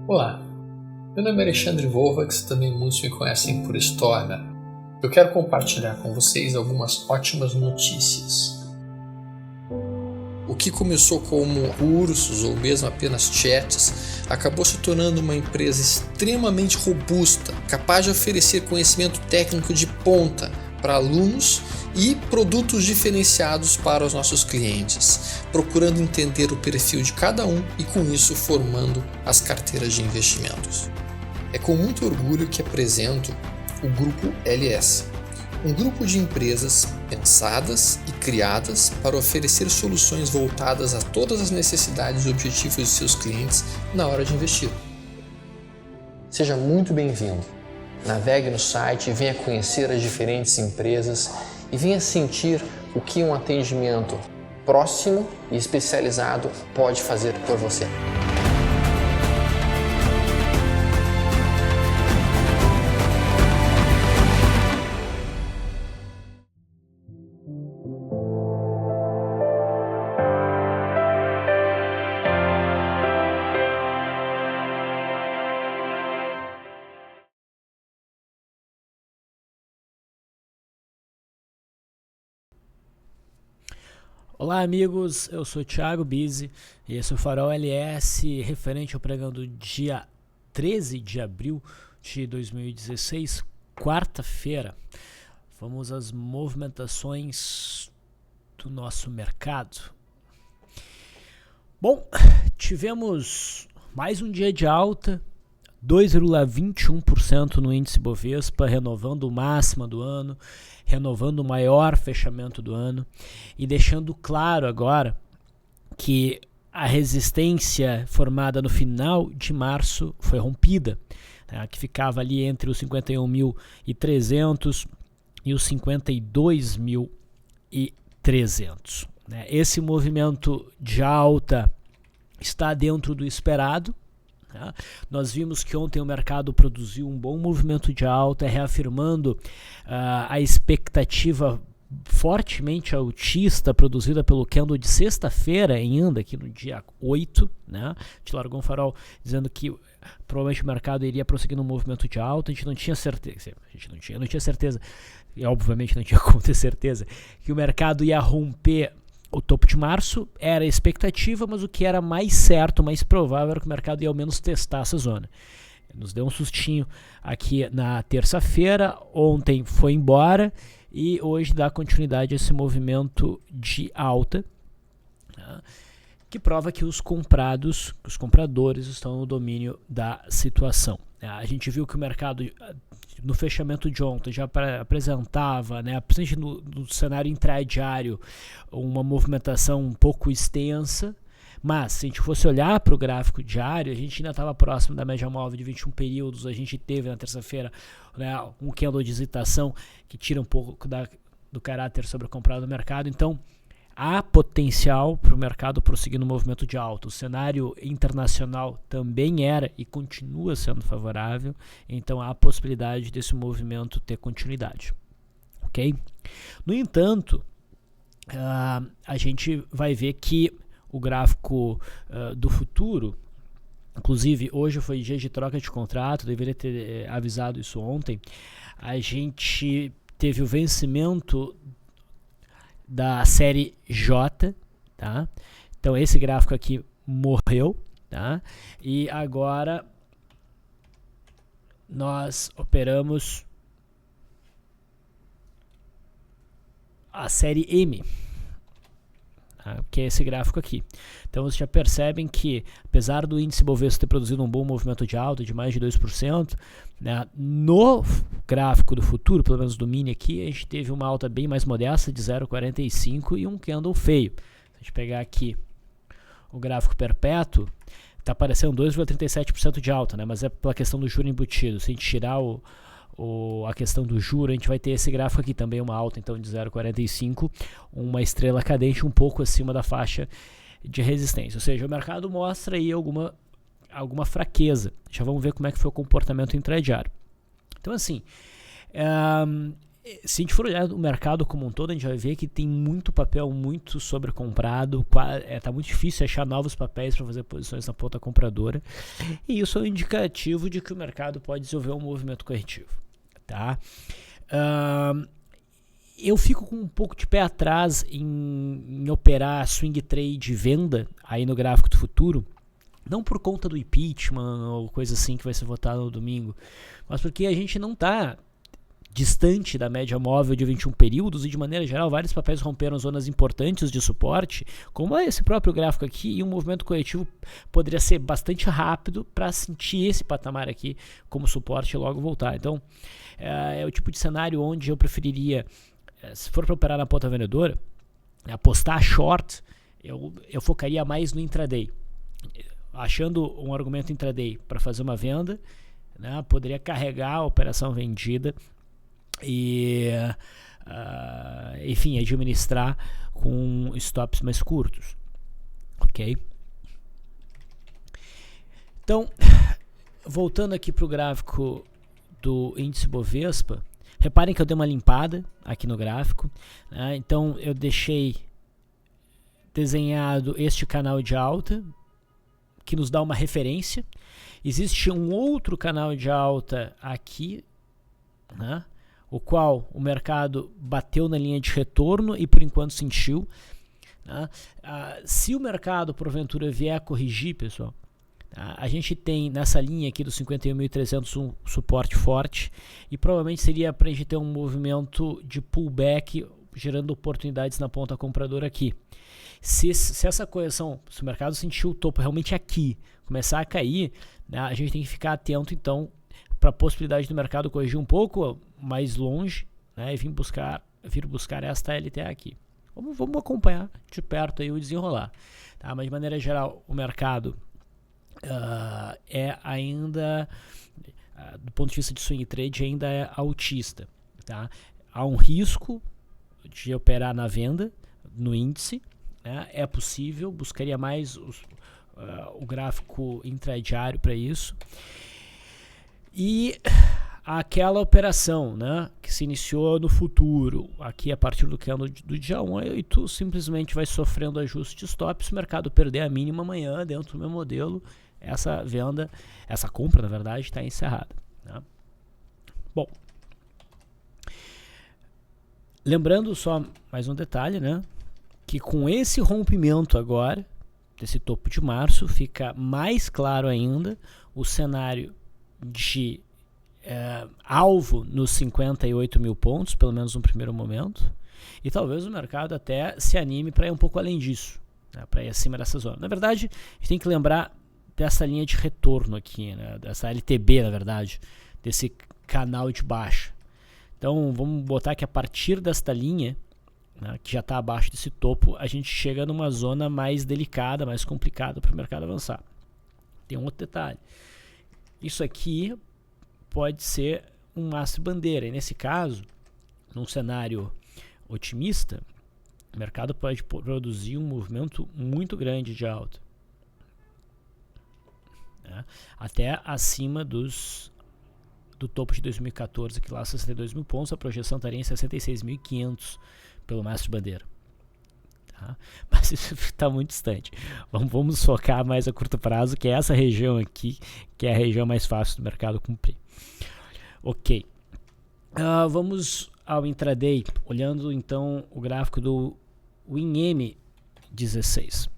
Olá, meu nome é Alexandre Volvax, também muitos me conhecem por Stormer. Eu quero compartilhar com vocês algumas ótimas notícias. O que começou como cursos ou mesmo apenas chats acabou se tornando uma empresa extremamente robusta, capaz de oferecer conhecimento técnico de ponta para alunos e produtos diferenciados para os nossos clientes, procurando entender o perfil de cada um e com isso formando as carteiras de investimentos. É com muito orgulho que apresento o Grupo LS, um grupo de empresas pensadas e criadas para oferecer soluções voltadas a todas as necessidades e objetivos de seus clientes na hora de investir. Seja muito bem-vindo. Navegue no site e venha conhecer as diferentes empresas e venha sentir o que um atendimento próximo e especializado pode fazer por você. Olá amigos, eu sou Thiago Bizzi e esse é o Farol LS referente ao pregão do dia 13 de abril de 2016, quarta-feira. Vamos às movimentações do nosso mercado. Bom, tivemos mais um dia de alta, 2,21% no índice Bovespa, renovando o máximo do ano, renovando o maior fechamento do ano e deixando claro agora que a resistência formada no final de março foi rompida, tá? Que ficava ali entre os 51.300 e os 52.300. Né? Esse movimento de alta está dentro do esperado. Nós vimos que ontem o mercado produziu um bom movimento de alta, reafirmando a expectativa fortemente altista produzida pelo candle de sexta-feira ainda, aqui no dia 8, né? A gente largou um farol dizendo que provavelmente o mercado iria prosseguir no movimento de alta. A gente não tinha certeza, eu não tinha certeza, e obviamente não tinha como ter certeza, que o mercado ia romper o topo de março. Era a expectativa, mas o que era mais certo, mais provável, era que o mercado ia ao menos testar essa zona. Nos deu um sustinho aqui na terça-feira, ontem foi embora e hoje dá continuidade a esse movimento de alta, tá? Que prova que os compradores estão no domínio da situação. A gente viu que o mercado no fechamento de ontem já apresentava, né, principalmente no cenário intradiário, uma movimentação um pouco extensa, mas se a gente fosse olhar para o gráfico diário, a gente ainda estava próximo da média móvel de 21 períodos. A gente teve na terça-feira, né, um candle de hesitação que tira um pouco do caráter sobre a comprada do mercado. Então há potencial para o mercado prosseguir no movimento de alta. O cenário internacional também era e continua sendo favorável, então há a possibilidade desse movimento ter continuidade. Ok? No entanto, a gente vai ver que o gráfico do futuro, inclusive hoje foi dia de troca de contrato, deveria ter avisado isso ontem, a gente teve o vencimento da série J, tá? Então esse gráfico aqui morreu, tá? E agora nós operamos a série M, tá? Que é esse gráfico aqui. Então vocês já percebem que, apesar do índice Bovespa ter produzido um bom movimento de alta de mais de 2%, né, no gráfico do futuro, pelo menos do mini aqui, a gente teve uma alta bem mais modesta de 0,45 e um candle feio. Se a gente pegar aqui o gráfico perpétuo, está aparecendo 2,37% de alta, né, mas é pela questão do juro embutido. Se a gente tirar a questão do juro, a gente vai ter esse gráfico aqui também, uma alta então de 0,45, uma estrela cadente um pouco acima da faixa de resistência. Ou seja, o mercado mostra aí alguma fraqueza. Já vamos ver como é que foi o comportamento intradiário. Então assim, se a gente for olhar o mercado como um todo, a gente vai ver que tem muito papel muito sobrecomprado, tá muito difícil achar novos papéis para fazer posições na ponta compradora, e isso é um indicativo de que o mercado pode desenvolver um movimento corretivo, tá? Eu fico com um pouco de pé atrás em operar swing trade venda aí no gráfico do futuro, não por conta do impeachment ou coisa assim que vai ser votado no domingo, mas porque a gente não está distante da média móvel de 21 períodos e, de maneira geral, vários papéis romperam zonas importantes de suporte, como esse próprio gráfico aqui, e um movimento corretivo poderia ser bastante rápido para sentir esse patamar aqui como suporte e logo voltar. Então, é o tipo de cenário onde eu preferiria, se for para operar na ponta vendedora, apostar short, eu focaria mais no intraday. Achando um argumento intraday para fazer uma venda, né, poderia carregar a operação vendida e enfim, administrar com stops mais curtos, ok? Então, voltando aqui para o gráfico do índice Bovespa, reparem que eu dei uma limpada aqui no gráfico, né? Então eu deixei desenhado este canal de alta que nos dá uma referência. Existe um outro canal de alta aqui, né, o qual o mercado bateu na linha de retorno e por enquanto sentiu, né? Se o mercado porventura vier a corrigir, pessoal, a gente tem nessa linha aqui dos 51.300 um suporte forte e provavelmente seria para a gente ter um movimento de pullback gerando oportunidades na ponta compradora aqui. Se essa correção, se o mercado sentir o topo realmente aqui, começar a cair, né, a gente tem que ficar atento então para a possibilidade do mercado corrigir um pouco mais longe, né, e vir buscar esta LTA aqui. Vamos acompanhar de perto aí o desenrolar, tá? Mas de maneira geral o mercado é ainda, do ponto de vista de swing trade, ainda é altista, tá? Há um risco de operar na venda no índice, né? É possível, buscaria mais o gráfico intradiário para isso. E aquela operação, né, que se iniciou no futuro, aqui a partir do candle do dia 8, simplesmente vai sofrendo ajuste de stop. Se o mercado perder a mínima amanhã dentro do meu modelo, essa venda, essa compra na verdade está encerrada, né? Bom, lembrando só mais um detalhe, né, que com esse rompimento agora, desse topo de março, fica mais claro ainda o cenário de alvo nos 58 mil pontos, pelo menos no primeiro momento, e talvez o mercado até se anime para ir um pouco além disso, né, para ir acima dessa zona. Na verdade, a gente tem que lembrar dessa linha de retorno aqui, né, dessa LTB, na verdade, desse canal de baixa. Então, vamos botar que a partir desta linha, né, que já está abaixo desse topo, a gente chega numa zona mais delicada, mais complicada para o mercado avançar. Tem um outro detalhe. Isso aqui pode ser um mastro bandeira, e nesse caso, num cenário otimista, o mercado pode produzir um movimento muito grande de alta, né, até acima do topo de 2014, que lá 62 mil pontos, a projeção estaria em 66.500 pelo mastro bandeira. Tá? Mas isso está muito distante. Vamos focar mais a curto prazo, que é essa região aqui, que é a região mais fácil do mercado cumprir. Ok. Vamos ao intraday, olhando então o gráfico do WinM16. O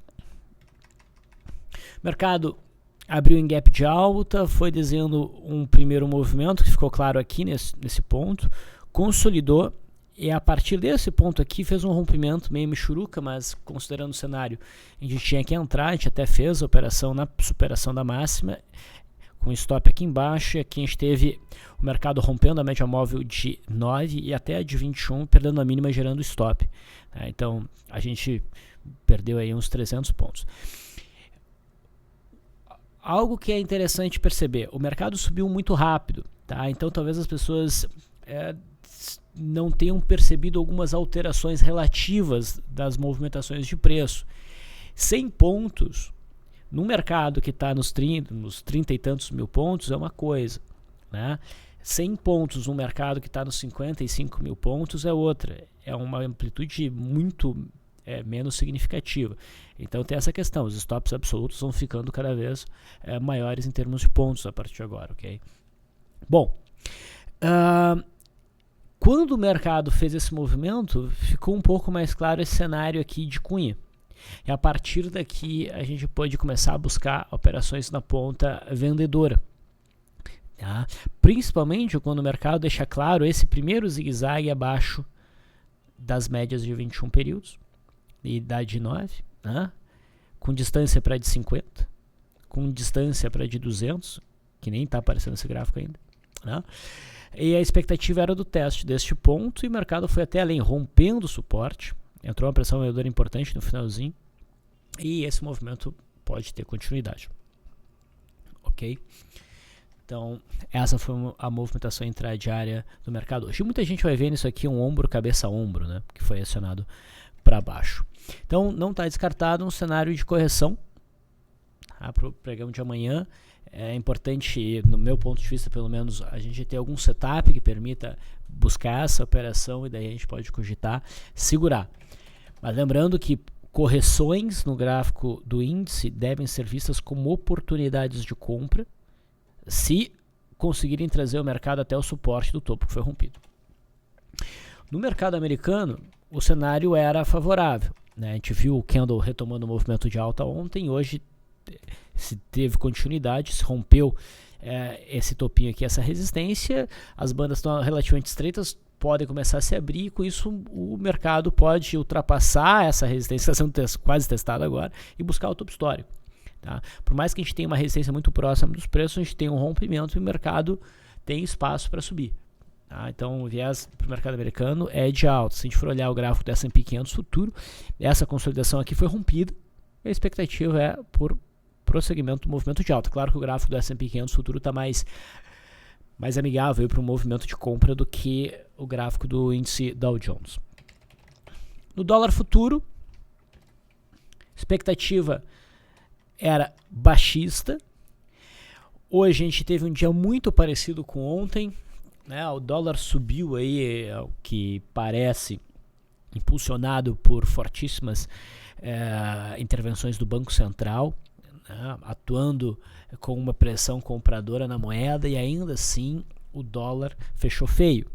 mercado abriu em gap de alta, foi desenhando um primeiro movimento, que ficou claro aqui nesse ponto, consolidou, e a partir desse ponto aqui fez um rompimento meio michuruca, mas considerando o cenário, a gente tinha que entrar, a gente até fez a operação na superação da máxima, com stop aqui embaixo, e aqui a gente teve o mercado rompendo a média móvel de 9 e até a de 21, perdendo a mínima, gerando stop. Então, a gente perdeu aí uns 300 pontos. Algo que é interessante perceber, o mercado subiu muito rápido, tá? Então talvez as pessoas não tenham percebido algumas alterações relativas das movimentações de preço. 100 pontos num mercado que está nos 30 e tantos mil pontos é uma coisa, né? 100 pontos um mercado que está nos 55 mil pontos é outra. É uma amplitude muito menos significativa. Então tem essa questão, os stops absolutos vão ficando cada vez maiores em termos de pontos a partir de agora, ok? Bom, quando o mercado fez esse movimento, ficou um pouco mais claro esse cenário aqui de Cunha. E a partir daqui a gente pode começar a buscar operações na ponta vendedora. Tá? Principalmente quando o mercado deixa claro esse primeiro zigue-zague abaixo das médias de 21 períodos, de idade de 9, né? Com distância para de 50, com distância para de 200, que nem está aparecendo esse gráfico ainda. Né? E a expectativa era do teste deste ponto e o mercado foi até além, rompendo o suporte. Entrou uma pressão vendedora importante no finalzinho e esse movimento pode ter continuidade. Ok? Então, essa foi a movimentação intradiária do mercado hoje. Muita gente vai ver nisso aqui um ombro, cabeça a ombro, né? Que foi acionado para baixo. Então, não está descartado um cenário de correção para o pregão de amanhã. É importante, no meu ponto de vista, pelo menos, a gente ter algum setup que permita buscar essa operação e daí a gente pode cogitar segurar. Mas lembrando que correções no gráfico do índice devem ser vistas como oportunidades de compra se conseguirem trazer o mercado até o suporte do topo que foi rompido. No mercado americano, o cenário era favorável. Né? A gente viu o candle retomando o movimento de alta ontem, hoje se teve continuidade, se rompeu esse topinho aqui, essa resistência, as bandas estão relativamente estreitas, podem começar a se abrir e com isso o mercado pode ultrapassar essa resistência que está sendo quase testada agora e buscar o topo histórico. Tá? Por mais que a gente tenha uma resistência muito próxima dos preços, a gente tem um rompimento e o mercado tem espaço para subir. Tá? Então o viés para o mercado americano é de alta. Se a gente for olhar o gráfico do S&P 500 futuro, essa consolidação aqui foi rompida e a expectativa é por prosseguimento do movimento de alta. Claro que o gráfico do S&P 500 futuro está mais amigável para um movimento de compra do que o gráfico do índice Dow Jones. No dólar futuro, expectativa era baixista. Hoje a gente teve um dia muito parecido com ontem, né? O dólar subiu aí, o que parece impulsionado por fortíssimas intervenções do Banco Central, né? Atuando com uma pressão compradora na moeda e ainda assim o dólar fechou feio.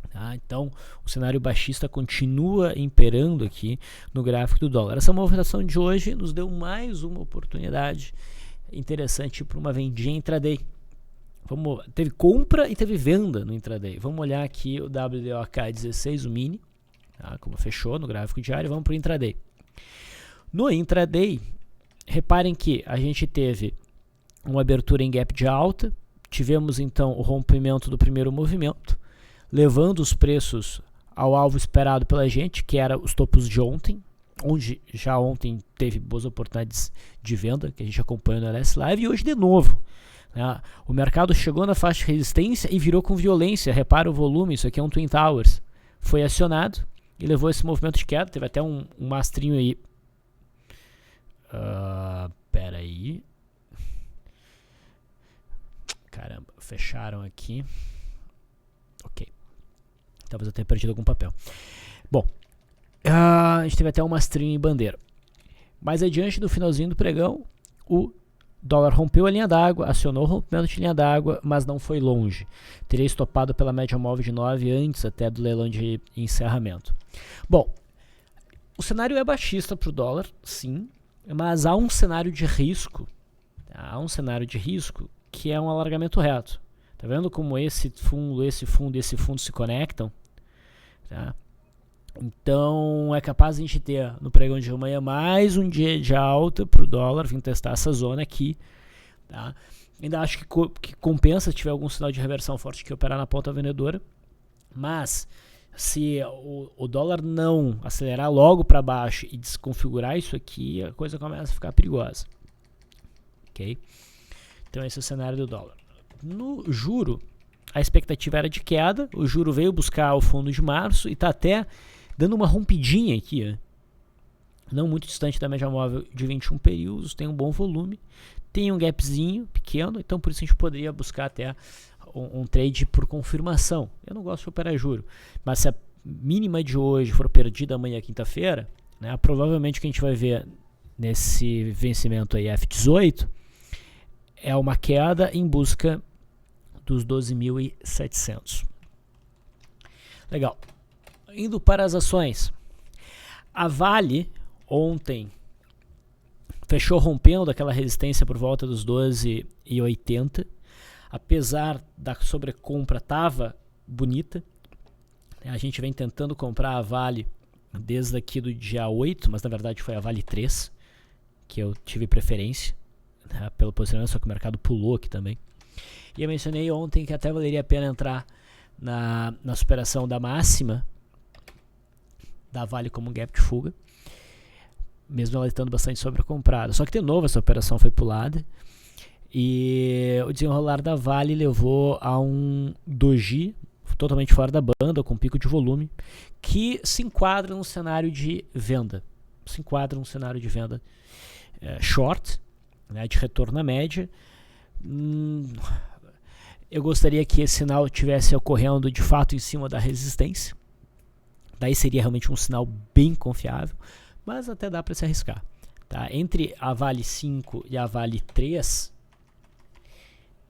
Tá? Então o cenário baixista continua imperando aqui no gráfico do dólar. Essa movimentação de hoje nos deu mais uma oportunidade interessante para uma vendinha intraday. Teve compra e teve venda no intraday. Vamos olhar aqui o WDOK 16, o mini, tá? Como fechou no gráfico diário. Vamos para o intraday. No intraday, reparem que a gente teve uma abertura em gap de alta, tivemos então o rompimento do primeiro movimento, levando os preços ao alvo esperado pela gente, que era os topos de ontem, onde já ontem teve boas oportunidades de venda, que a gente acompanhou no LS Live, e hoje de novo. Né? O mercado chegou na faixa de resistência e virou com violência. Repara o volume, isso aqui é um Twin Towers. Foi acionado e levou esse movimento de queda, teve até um mastrinho aí. Pera aí. Caramba, fecharam aqui. Ok. Talvez eu tenha perdido algum papel. Bom, a gente teve até uma string em bandeira. Mais adiante, no finalzinho do pregão, o dólar rompeu a linha d'água, acionou o rompimento de linha d'água, mas não foi longe. Teria estopado pela média móvel de 9 antes até do leilão de encerramento. Bom, o cenário é baixista para o dólar, sim, mas há um cenário de risco. Há um cenário de risco que é um alargamento reto. Tá vendo como esse fundo e esse fundo se conectam? Tá? Então é capaz de a gente ter no pregão de amanhã mais um dia de alta para o dólar, vir testar essa zona aqui. Tá? Ainda acho que compensa se tiver algum sinal de reversão forte que operar na ponta vendedora. Mas se o dólar não acelerar logo para baixo e desconfigurar isso aqui, a coisa começa a ficar perigosa. Ok? Então esse é o cenário do dólar. No juro, a expectativa era de queda, o juro veio buscar o fundo de março e está até dando uma rompidinha aqui, ó. Não muito distante da média móvel de 21 períodos, tem um bom volume, tem um gapzinho pequeno, então por isso a gente poderia buscar até um trade por confirmação. Eu não gosto de operar juro, mas se a mínima de hoje for perdida amanhã, quinta-feira, né, provavelmente o que a gente vai ver nesse vencimento aí F18 é uma queda em busca dos 12.700. Legal. Indo para as ações. A Vale ontem fechou rompendo aquela resistência por volta dos 12,80. Apesar da sobrecompra estava bonita. A gente vem tentando comprar a Vale desde aqui do dia 8, mas na verdade foi a Vale 3 que eu tive preferência, né, pelo posicionamento, só que o mercado pulou aqui também. E eu mencionei ontem que até valeria a pena entrar na superação da máxima da Vale como um gap de fuga, mesmo ela estando bastante sobrecomprada. Só que de novo essa operação foi pulada e o desenrolar da Vale levou a um doji totalmente fora da banda, com pico de volume, que se enquadra num cenário de venda. Short, né, de retorno à média. Eu gostaria que esse sinal estivesse ocorrendo de fato em cima da resistência. Daí seria realmente um sinal bem confiável, mas até dá para se arriscar. Tá? Entre a Vale 5 e a Vale 3,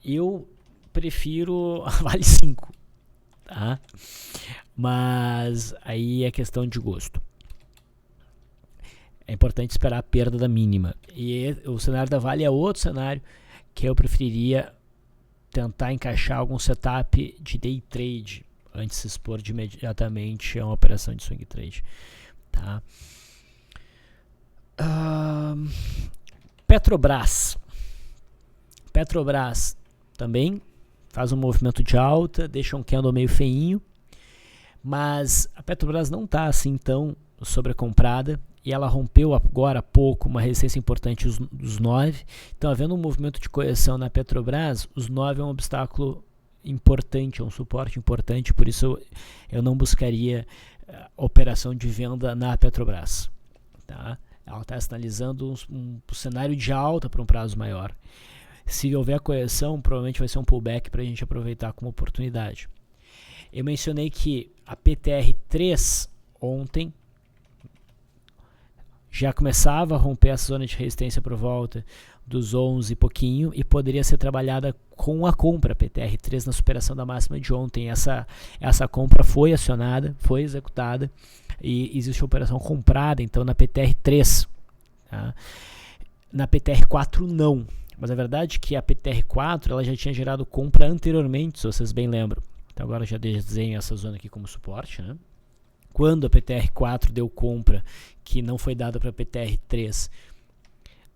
eu prefiro a Vale 5. Tá? Mas aí é questão de gosto. É importante esperar a perda da mínima. E o cenário da Vale é outro cenário que eu preferiria tentar encaixar algum setup de day trade antes de se expor de imediatamente a uma operação de swing trade. Tá? Petrobras também faz um movimento de alta, deixa um candle meio feinho, mas a Petrobras não está assim tão sobrecomprada e ela rompeu agora há pouco uma resistência importante dos 9. Então, havendo um movimento de correção na Petrobras, os 9 é um obstáculo importante, é um suporte importante, por isso eu não buscaria operação de venda na Petrobras. Tá? Ela está sinalizando um cenário de alta para um prazo maior. Se houver correção, provavelmente vai ser um pullback para a gente aproveitar como oportunidade. Eu mencionei que a PTR3 ontem já começava a romper essa zona de resistência por volta dos 11 e pouquinho e poderia ser trabalhada com a compra PTR3 na superação da máxima de ontem. Essa compra foi acionada, foi executada e existe operação comprada então na PTR3. Tá? Na PTR4 não. Mas a verdade é que a PTR4 ela já tinha gerado compra anteriormente, se vocês bem lembram. Então agora eu já desenho essa zona aqui como suporte. Né? Quando a PTR4 deu compra, que não foi dada para a PTR3,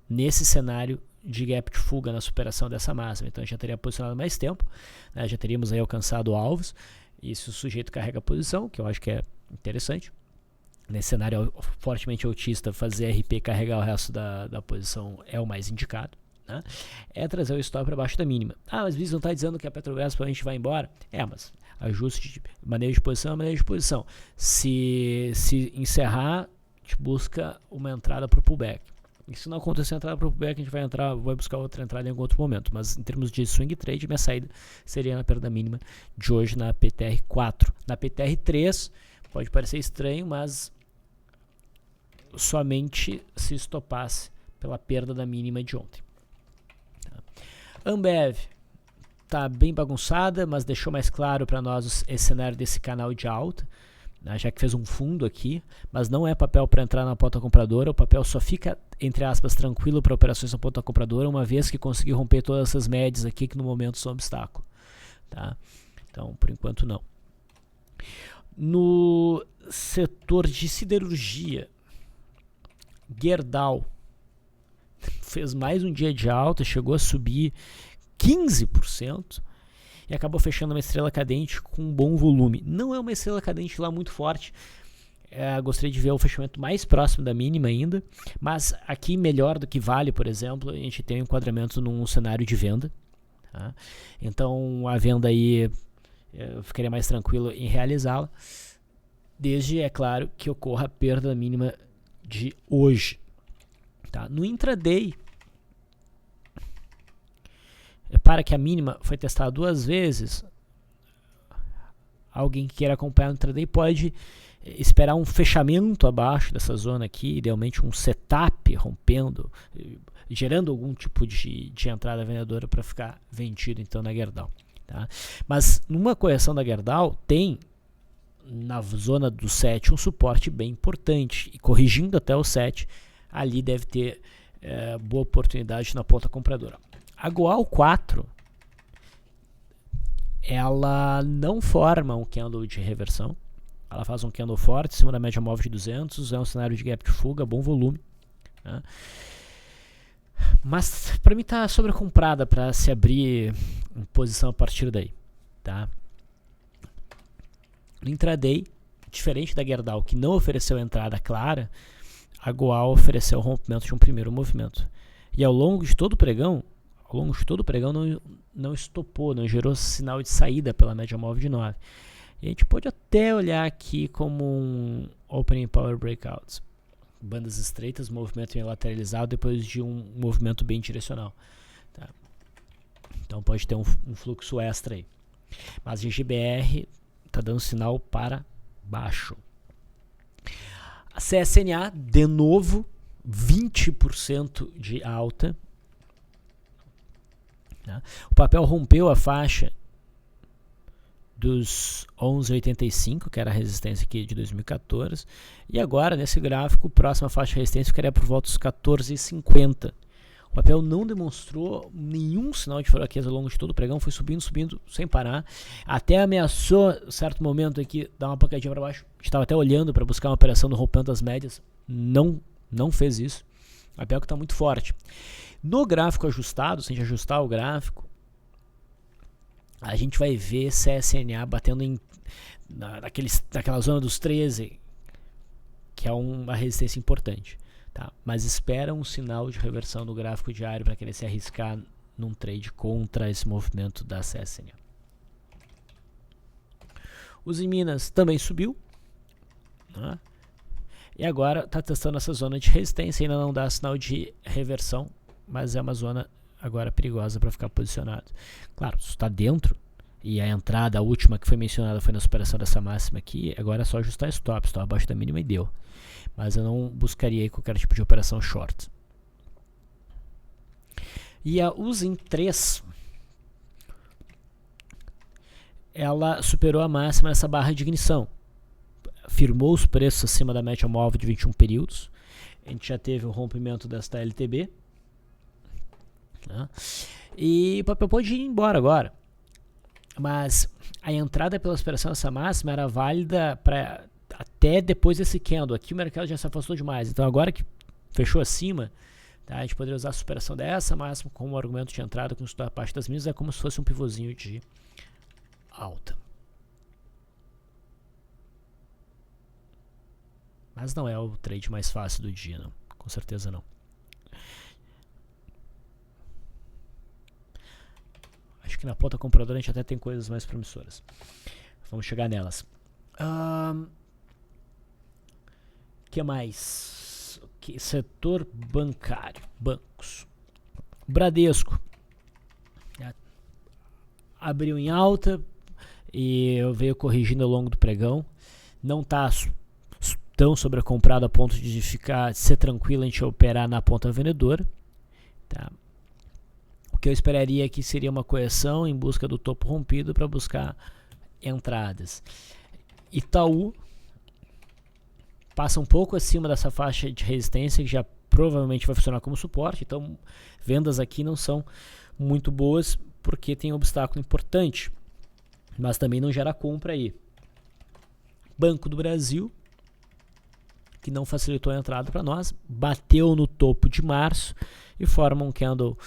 nesse cenário de gap de fuga na superação dessa máxima. Então já teria posicionado mais tempo, né? Já teríamos aí alcançado alvos, e se o sujeito carrega a posição, que eu acho que é interessante. Nesse cenário fortemente altista, fazer RP e carregar o resto da posição é o mais indicado. Né? É trazer o stop para baixo da mínima. Mas o Viz não está dizendo que a Petrobras provavelmente vai embora? Mas ajuste de manejo de posição é manejo de posição. Se encerrar, a gente busca uma entrada para o pullback. E se não acontecer a entrada para o pullback, a gente vai buscar outra entrada em algum outro momento. Mas em termos de swing trade, minha saída seria na perda mínima de hoje na PTR4. Na PTR3, pode parecer estranho, mas somente se estopasse pela perda da mínima de ontem. Ambev está bem bagunçada, mas deixou mais claro para nós esse cenário desse canal de alta, né, já que fez um fundo aqui, mas não é papel para entrar na ponta compradora. O papel só fica, entre aspas, tranquilo para operações na ponta compradora, uma vez que conseguir romper todas essas médias aqui, que no momento são obstáculo. Tá? Então, por enquanto, não. No setor de siderurgia, Gerdau fez mais um dia de alta, chegou a subir 15% e acabou fechando uma estrela cadente com um bom volume. Não é uma estrela cadente lá muito forte, gostaria de ver o fechamento mais próximo da mínima ainda, mas aqui melhor do que Vale, por exemplo, a gente tem um enquadramento num cenário de venda. Tá? Então a venda aí eu ficaria mais tranquilo em realizá-la, desde, é claro, que ocorra a perda mínima de hoje. Tá? No intraday, Repara que a mínima foi testada 2 vezes. Alguém que queira acompanhar no intraday pode esperar um fechamento abaixo dessa zona aqui, idealmente um setup rompendo, gerando algum tipo de entrada vendedora para ficar vendido então na Gerdau. Tá? Mas numa correção da Gerdau tem na zona do 7 um suporte bem importante, e corrigindo até o 7, ali deve ter boa oportunidade na ponta compradora. A Goal 4, ela não forma um candle de reversão, ela faz um candle forte em cima da média móvel de 200, é um cenário de gap de fuga, bom volume, né? Mas para mim está sobrecomprada para se abrir em posição a partir daí, tá? No intraday, diferente da Gerdau, que não ofereceu entrada clara, a Goal ofereceu o rompimento de um primeiro movimento. E ao longo de todo o pregão, não estopou, não gerou sinal de saída pela média móvel de 9. E a gente pode até olhar aqui como um Opening Power Breakout. Bandas estreitas, movimento bem lateralizado depois de um movimento bem direcional. Tá? Então pode ter um fluxo extra aí. Mas a GBR está dando sinal para baixo. A CSNA, de novo, 20% de alta. Tá? O papel rompeu a faixa dos 11,85, que era a resistência aqui de 2014, e agora nesse gráfico, próxima faixa de resistência ficaria por volta dos 14,50. O papel não demonstrou nenhum sinal de fraqueza ao longo de todo o pregão, foi subindo sem parar, até ameaçou, em certo momento aqui, dar uma pancadinha para baixo. Estava até olhando para buscar uma operação no rompimento das médias, não fez isso. O papel que está muito forte. No gráfico ajustado, se a gente ajustar o gráfico, a gente vai ver CSNA batendo naquela zona dos 13, que é uma resistência importante. Tá? Mas espera um sinal de reversão no gráfico diário para querer se arriscar num trade contra esse movimento da CSNA. Os em Minas também subiu. Né? E agora está testando essa zona de resistência, ainda não dá sinal de reversão, mas é uma zona agora perigosa para ficar posicionado. Claro, isso está dentro, e a entrada, a última que foi mencionada, foi na superação dessa máxima aqui. Agora é só ajustar stop abaixo da mínima e deu. Mas eu não buscaria aí qualquer tipo de operação short. E a USIM 3, ela superou a máxima nessa barra de ignição. Firmou os preços acima da média móvel de 21 períodos. A gente já teve o rompimento desta LTB. Né? E o papel pode ir embora agora. Mas a entrada pela superação dessa máxima era válida para até depois desse candle. Aqui o mercado já se afastou demais. Então agora que fechou acima, tá, a gente poderia usar a superação dessa máxima como argumento de entrada com a parte das mínimas. É como se fosse um pivôzinho de alta. Mas não é o trade mais fácil do dia, não. Com certeza não. Acho que na ponta compradora a gente até tem coisas mais promissoras. Vamos chegar nelas. Que mais? Setor bancário. Bancos. Bradesco. Abriu em alta e veio corrigindo ao longo do pregão. Não está tão sobrecomprado a ponto de ser tranquilo a gente operar na ponta vendedora. Tá? O que eu esperaria aqui seria uma correção em busca do topo rompido para buscar entradas. Itaú passa um pouco acima dessa faixa de resistência, que já provavelmente vai funcionar como suporte. Então, vendas aqui não são muito boas porque tem um obstáculo importante, mas também não gera compra aí. Banco do Brasil, que não facilitou a entrada para nós, bateu no topo de março e forma um candle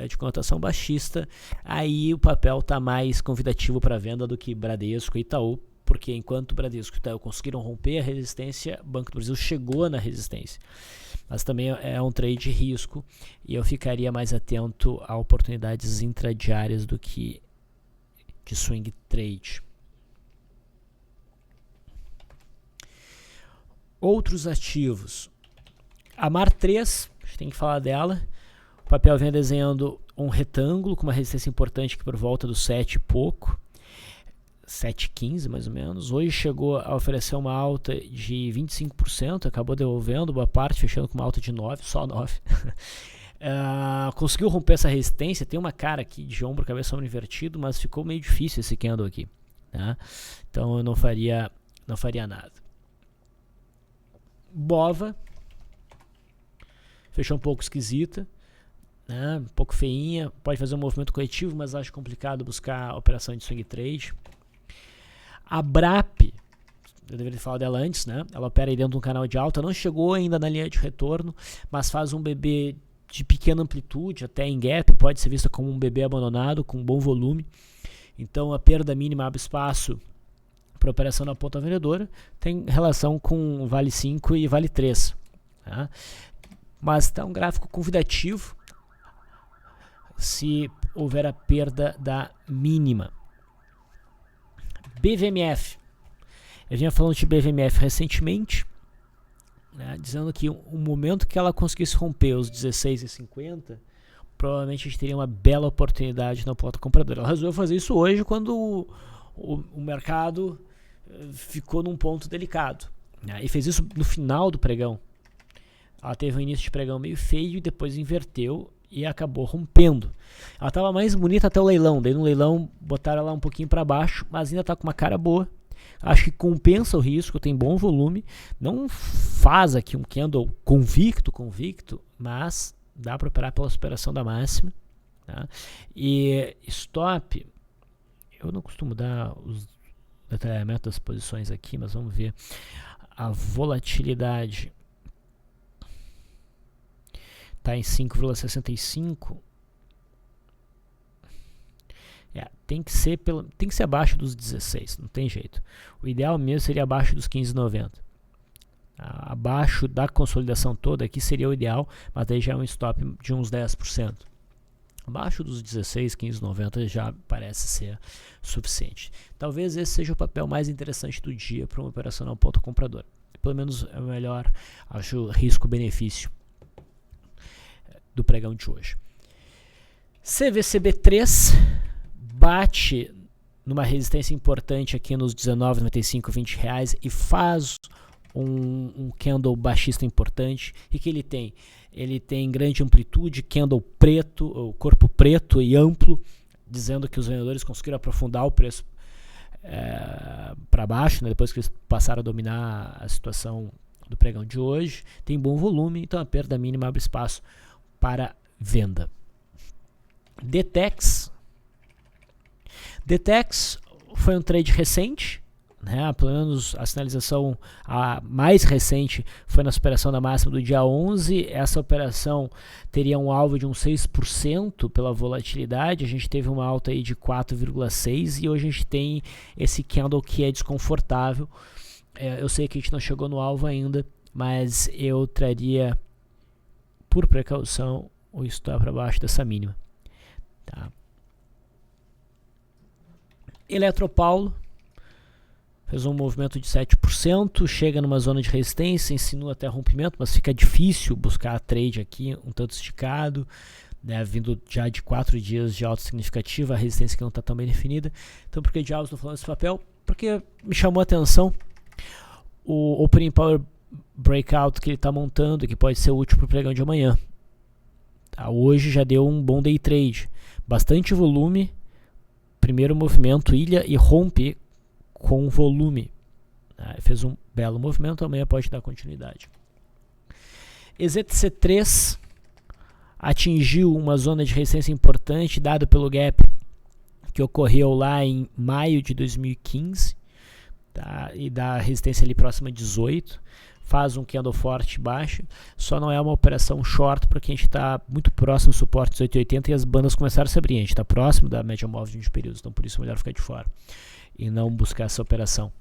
de cotação baixista. Aí o papel está mais convidativo para venda do que Bradesco e Itaú, porque enquanto Bradesco e Itaú conseguiram romper a resistência, o Banco do Brasil chegou na resistência. Mas também é um trade de risco e eu ficaria mais atento a oportunidades intradiárias do que de swing trade. Outros ativos. A Mar 3, a gente tem que falar dela. O papel vinha desenhando um retângulo com uma resistência importante aqui por volta do 7 e pouco, 7,15 mais ou menos. Hoje chegou a oferecer uma alta de 25%, acabou devolvendo boa parte, fechando com uma alta de 9, só 9. Conseguiu romper essa resistência, tem uma cara aqui de ombro, cabeça ombro invertido, mas ficou meio difícil esse candle aqui, tá? Então eu não faria nada. Bova fechou um pouco esquisita, né? Um pouco feinha, pode fazer um movimento coletivo, mas acho complicado buscar operação de swing trade. A BRAP, eu deveria ter falado dela antes, né? Ela opera aí dentro de um canal de alta, não chegou ainda na linha de retorno, mas faz um BB de pequena amplitude, até em gap, pode ser vista como um BB abandonado, com bom volume. Então a perda mínima abre espaço para operação na ponta vendedora, tem relação com Vale 5 e Vale 3. Tá? Mas está um gráfico convidativo se houver a perda da mínima. BVMF. Eu vinha falando de BVMF recentemente, né, dizendo que o momento que ela conseguisse romper os 16,50, provavelmente a gente teria uma bela oportunidade na ponta compradora. Ela resolveu fazer isso hoje quando o mercado ficou num ponto delicado, né, e fez isso no final do pregão. Ela teve um início de pregão meio feio e depois inverteu e acabou rompendo. Ela estava mais bonita até o leilão, daí no leilão botaram ela um pouquinho para baixo, mas ainda está com uma cara boa. Acho que compensa o risco, tem bom volume, não faz aqui um candle convicto, mas dá para operar pela superação da máxima, tá? E stop, eu não costumo dar os detalhamentos das posições aqui, mas vamos ver a volatilidade. Está em 5,65. Tem que ser abaixo dos 16, não tem jeito. O ideal mesmo seria abaixo dos 15,90. Abaixo da consolidação toda aqui seria o ideal, mas daí já é um stop de uns 10%. Abaixo dos 16, 15,90 já parece ser suficiente. Talvez esse seja o papel mais interessante do dia para uma operação na ponta compradora. Pelo menos é o melhor, acho, risco-benefício do pregão de hoje. CVCB3 bate numa resistência importante aqui nos R$19,95, R$20 e faz um candle baixista importante. E que ele tem? Ele tem grande amplitude, candle preto, o corpo preto e amplo, dizendo que os vendedores conseguiram aprofundar o preço para baixo, né, depois que eles passaram a dominar a situação do pregão de hoje. Tem bom volume, então a perda mínima abre espaço para venda. DTEX foi um trade recente, né? Pelo menos a sinalização mais recente foi na superação da máxima do dia 11. Essa operação teria um alvo de uns 6% pela volatilidade. A gente teve uma alta aí de 4,6% e hoje a gente tem esse candle que é desconfortável. Eu sei que a gente não chegou no alvo ainda, mas eu traria, por precaução, o stop para baixo dessa mínima. Tá. Eletropaulo fez um movimento de 7%, chega numa zona de resistência, insinua até rompimento, mas fica difícil buscar a trade aqui, um tanto esticado, né, vindo já de 4 dias de alta significativa, a resistência que não está tão bem definida. Então, por que diabos estou falando desse papel? Porque me chamou a atenção o Opening Power Breakout que ele está montando, que pode ser útil para o pregão de amanhã. Tá, hoje já deu um bom day trade, bastante volume, primeiro movimento ilha e rompe com volume. Fez um belo movimento, amanhã pode dar continuidade. EZTC3 atingiu uma zona de resistência importante, dado pelo gap que ocorreu lá em maio de 2015, tá? E da resistência ali próxima a 18. Faz um candle forte baixo, só não é uma operação short porque a gente está muito próximo do suporte 18,80 e as bandas começaram a se abrir. A gente está próximo da média móvel de 20 períodos, então por isso é melhor ficar de fora e não buscar essa operação.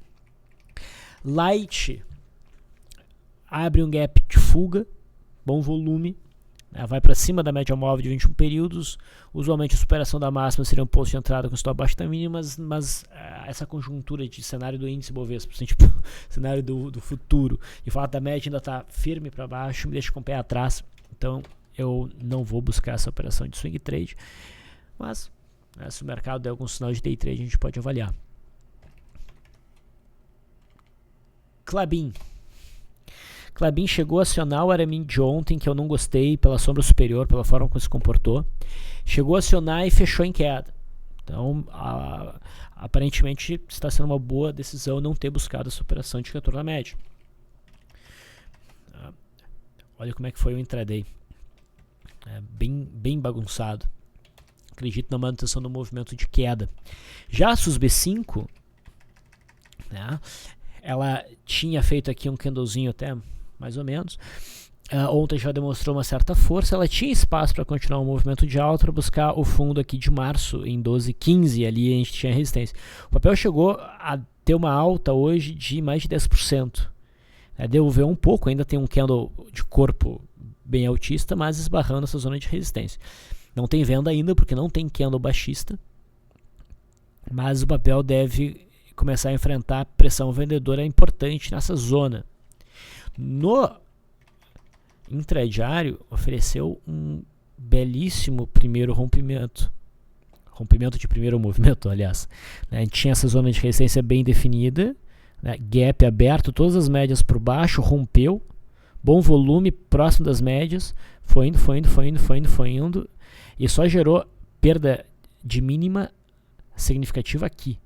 Light abre um gap de fuga, bom volume, né, vai para cima da média móvel de 21 períodos. Usualmente a superação da máxima seria um ponto de entrada com stop abaixo da mínima, mas essa conjuntura de cenário do índice Bovespa, tipo, cenário do futuro, e o fato da média ainda está firme para baixo, me deixa com o pé atrás. Então eu não vou buscar essa operação de swing trade, mas se o mercado der algum sinal de day trade, a gente pode avaliar. Klabin chegou a acionar o RMI de ontem, que eu não gostei pela sombra superior, pela forma como se comportou. Chegou a acionar e fechou em queda. Então, aparentemente, está sendo uma boa decisão não ter buscado essa operação de retorno à média. Olha como é que foi o intraday. Bem bagunçado. Acredito na manutenção do movimento de queda. Já a SUSB5, né, ela tinha feito aqui um candlezinho até mais ou menos. Ontem já demonstrou uma certa força. Ela tinha espaço para continuar um movimento de alta, para buscar o fundo aqui de março em 12,15. Ali a gente tinha resistência. O papel chegou a ter uma alta hoje de mais de 10%. Devolveu um pouco, ainda tem um candle de corpo bem altista, mas esbarrando essa zona de resistência. Não tem venda ainda porque não tem candle baixista, mas o papel deve começar a enfrentar pressão vendedora importante nessa zona. No intradiário, ofereceu um belíssimo primeiro rompimento de primeiro movimento, aliás. A gente tinha essa zona de resistência bem definida, né? Gap aberto, todas as médias por baixo, rompeu, bom volume próximo das médias, foi indo, e só gerou perda de mínima significativa aqui,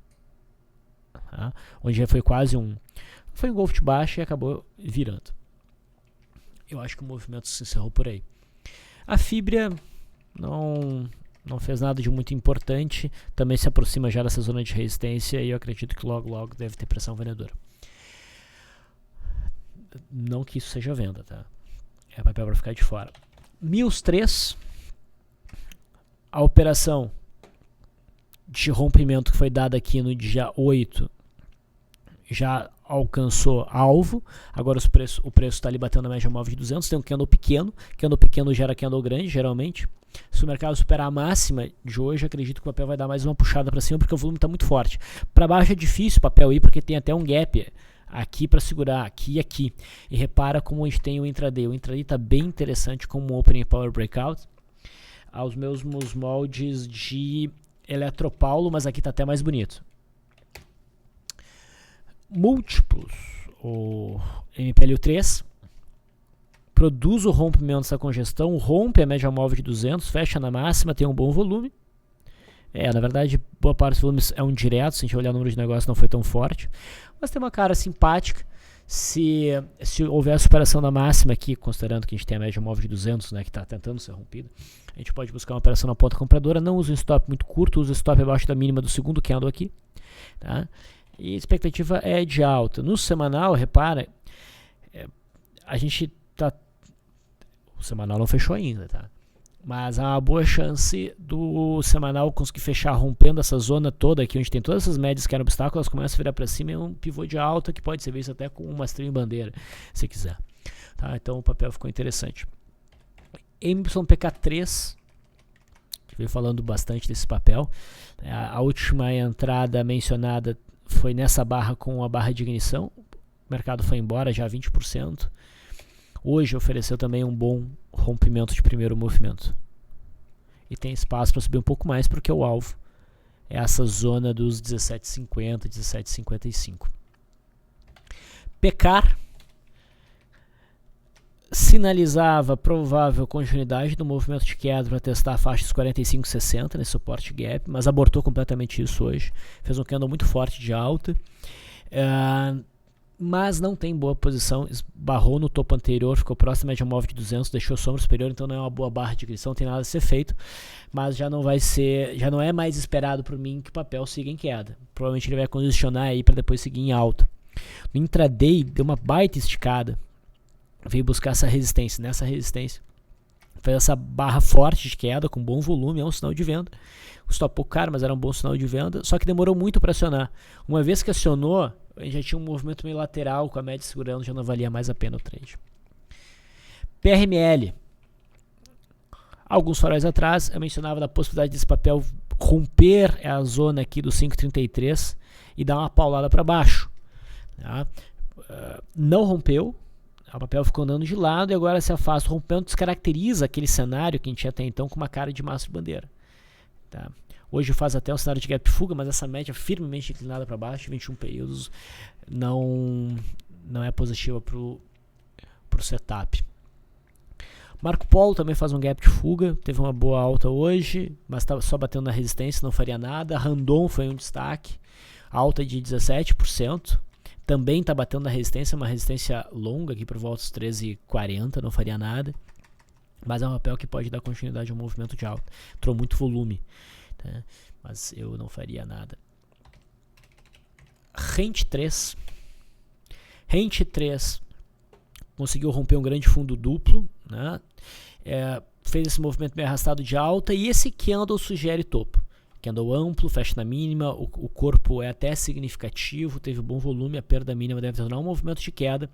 tá? Onde já foi quase um golfo de baixo e acabou virando. Eu acho que o movimento se encerrou por aí. A Fibria não fez nada de muito importante, também se aproxima já dessa zona de resistência e eu acredito que logo deve ter pressão vendedora. Não que isso seja venda, tá? É papel para ficar de fora. MILS 3, a operação de rompimento que foi dada aqui no dia 8 já alcançou alvo. Agora o preço está ali batendo na média móvel de 200. Tem um candle pequeno gera candle grande, geralmente. Se o mercado superar a máxima de hoje, acredito que o papel vai dar mais uma puxada para cima, porque o volume está muito forte. Para baixo é difícil o papel ir, porque tem até um gap aqui para segurar, aqui e aqui. E repara como a gente tem o intraday. O intraday está bem interessante como um opening power breakout, aos mesmos moldes de Eletropaulo, mas aqui está até mais bonito. Múltiplos, o MPLU3 produz o rompimento dessa congestão, rompe a média móvel de 200, fecha na máxima, tem um bom volume. Na verdade, boa parte dos volumes é um direto, se a gente olhar o número de negócio não foi tão forte, mas tem uma cara simpática. Se houver a superação da máxima aqui, considerando que a gente tem a média móvel de 200, né, que está tentando ser rompida, a gente pode buscar uma operação na ponta compradora. Não usa um stop muito curto, usa stop abaixo da mínima do segundo candle aqui, tá? E a expectativa é de alta. No semanal, repara, a gente tá... O semanal não fechou ainda, tá? Mas há uma boa chance do semanal conseguir fechar rompendo essa zona toda aqui, onde tem todas essas médias que eram obstáculos, começa a virar para cima e um pivô de alta que pode ser visto até com uma string bandeira, se quiser. Tá? Então o papel ficou interessante. MYPK3, que veio falando bastante desse papel. A última entrada mencionada foi nessa barra com a barra de ignição. O mercado foi embora já 20%. Hoje ofereceu também um bom rompimento de primeiro movimento. E tem espaço para subir um pouco mais, porque o alvo é essa zona dos 17,50, 17,55. Pecar sinalizava provável continuidade do movimento de queda para testar a faixa dos 45,60 nesse suporte gap, mas abortou completamente isso hoje. Fez um candle muito forte de alta. Mas não tem boa posição, esbarrou no topo anterior, ficou próximo à média móvel de 200, deixou sombra superior, então não é uma boa barra de ignição, não tem nada a ser feito, mas já não é mais esperado por mim que o papel siga em queda. Provavelmente ele vai condicionar aí para depois seguir em alta. No intraday deu uma baita esticada, veio buscar essa resistência, nessa resistência fez essa barra forte de queda com bom volume, é um sinal de venda. Custou pouco caro, mas era um bom sinal de venda, só que demorou muito para acionar. Uma vez que acionou, já tinha um movimento meio lateral, com a média segurando, já não valia mais a pena o trade. PRML. Alguns faróis atrás, eu mencionava da possibilidade desse papel romper a zona aqui do 5,33 e dar uma paulada para baixo. Tá? Não rompeu, O papel ficou andando de lado e agora se afasta. O rompimento descaracteriza aquele cenário que a gente tinha até então com uma cara de mastro de bandeira. Tá? Hoje faz até um cenário de gap fuga, mas essa média firmemente inclinada para baixo, 21 períodos, não é positiva para o setup. Marco Polo também faz um gap de fuga, teve uma boa alta hoje, mas estava só batendo na resistência, não faria nada. Randon foi um destaque, alta de 17%. Também está batendo na resistência, uma resistência longa aqui por volta dos 13,40, não faria nada. Mas é um papel que pode dar continuidade ao movimento de alta. Entrou muito volume, tá? Mas eu não faria nada. Rente 3 conseguiu romper um grande fundo duplo, né? Fez esse movimento meio arrastado de alta e esse candle sugere topo. Candle amplo, fecha na mínima, o corpo é até significativo, teve bom volume, a perda mínima deve tornar um movimento de queda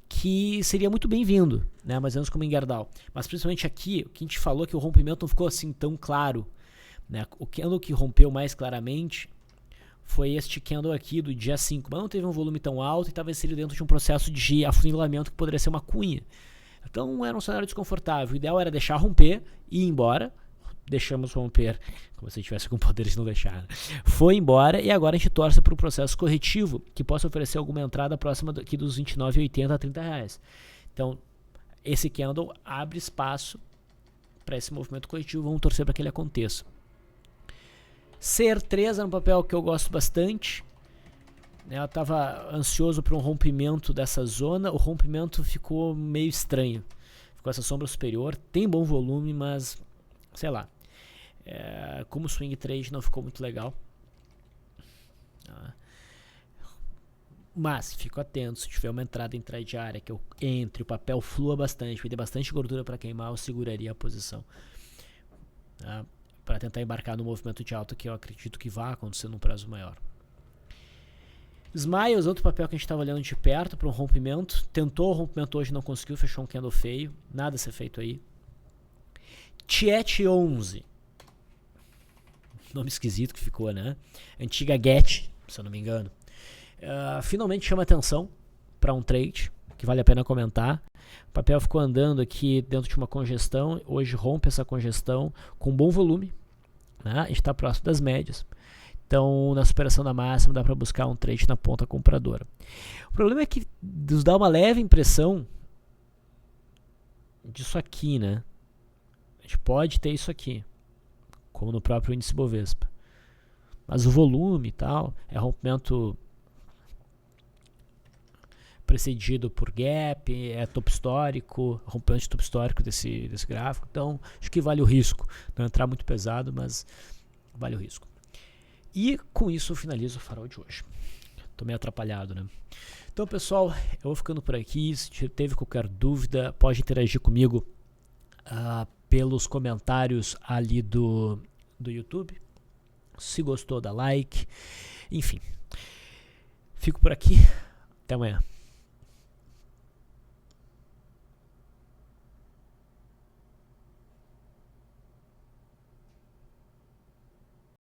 que seria muito bem-vindo, né? Mais ou menos como em Gerdau. Mas principalmente aqui, o que a gente falou é que o rompimento não ficou assim tão claro, né? O candle que rompeu mais claramente foi este candle aqui do dia 5, mas não teve um volume tão alto e estava inserido dentro de um processo de afunilamento que poderia ser uma cunha. Então era um cenário desconfortável. O ideal era deixar romper e ir embora. Deixamos romper, como se tivesse com poder de não deixar. Foi embora e agora a gente torce para um processo corretivo que possa oferecer alguma entrada próxima aqui dos 29,80 a R$30. Então, esse candle abre espaço para esse movimento corretivo. Vamos torcer para que ele aconteça. CR3 é um papel que eu gosto bastante. Eu estava ansioso por um rompimento dessa zona. O rompimento ficou meio estranho. Ficou essa sombra superior. Tem bom volume, mas sei lá. Como swing trade não ficou muito legal. Mas fico atento, se tiver uma entrada em trade área que eu entre, o papel flua bastante, vai ter bastante gordura para queimar, eu seguraria a posição. Para tentar embarcar no movimento de alta que eu acredito que vai acontecer num prazo maior. Smiles, outro papel que a gente estava olhando de perto para um rompimento. Tentou o rompimento hoje, não conseguiu, fechou um candle feio. Nada a ser feito aí. Tiet 11. Nome esquisito que ficou, né? Antiga Get, se eu não me engano. Finalmente chama atenção para um trade, que vale a pena comentar. O papel ficou andando aqui dentro de uma congestão. Hoje rompe essa congestão com bom volume, né? A gente está próximo das médias. Então, na superação da máxima, dá para buscar um trade na ponta compradora. O problema é que nos dá uma leve impressão disso aqui, né? A gente pode ter isso aqui, como no próprio índice Bovespa. Mas o volume e tal, é rompimento precedido por gap, é topo histórico, rompimento de topo histórico desse gráfico. Então, acho que vale o risco. Não entrar muito pesado, mas vale o risco. E com isso eu finalizo o farol de hoje. Tô meio atrapalhado, né? Então, pessoal, eu vou ficando por aqui. Se teve qualquer dúvida, pode interagir comigo pelos comentários ali do YouTube. Se gostou, dá like. Enfim, fico por aqui. Até amanhã.